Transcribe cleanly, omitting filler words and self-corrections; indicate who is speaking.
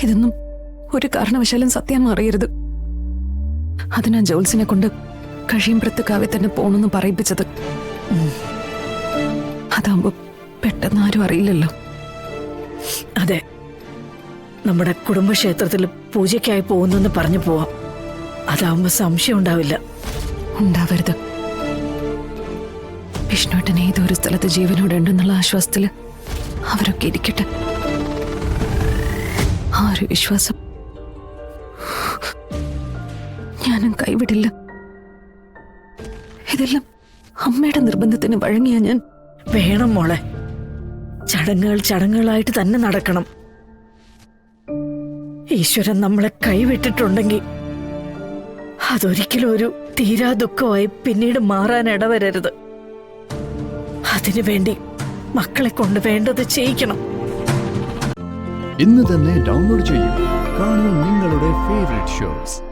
Speaker 1: ഇതൊന്നും ഒരു കാരണവശാലും സത്യം അറിയരുത്. അതിനാ ജോത്സിനെ കൊണ്ട് കഴിയുമ്പഴത്തേക്കാവെ തന്നെ പോണെന്ന് പറയിപ്പിച്ചത്. അതാവുമ്പോ പെട്ടെന്ന് ആരും അറിയില്ലല്ലോ.
Speaker 2: അതെ, നമ്മുടെ കുടുംബക്ഷേത്രത്തിൽ പൂജയ്ക്കായി പോകുന്നെന്ന് പറഞ്ഞു പോവാം. അതാവുമ്പോ സംശയം ഉണ്ടാവില്ല.
Speaker 1: ഉണ്ടാവരുത്. വിഷ്ണുട്ടൻ ഏതൊരു സ്ഥലത്ത് ജീവനോടെ ഉണ്ടെന്നുള്ള ആശ്വാസത്തില് അവരൊക്കെ ഇരിക്കട്ടെ. ആ ഒരു വിശ്വാസം ഞാനും കൈവിടില്ല. ഇതെല്ലാം അമ്മയുടെ നിർബന്ധത്തിന് വഴങ്ങിയ ഞാൻ.
Speaker 2: വേണം മോളെ, ചടങ്ങുകൾ ചടങ്ങുകളായിട്ട് തന്നെ നടക്കണം. ഈശ്വരൻ നമ്മളെ കൈവിട്ടിട്ടുണ്ടെങ്കിൽ അതൊരിക്കലും ഒരു തീരാ ദുഃഖമായി പിന്നീട് മാറാൻ ഇടവരരുത്. അതിനുവേണ്ടി മക്കളെ കൊണ്ട് വേണ്ടത് ചെയ്യിക്കണം.
Speaker 3: ഇന്ന് തന്നെ ഡൗൺലോഡ് ചെയ്യൂ. കാണൂ നിങ്ങളുടെ ഫേവറേറ്റ് ഷോസ്.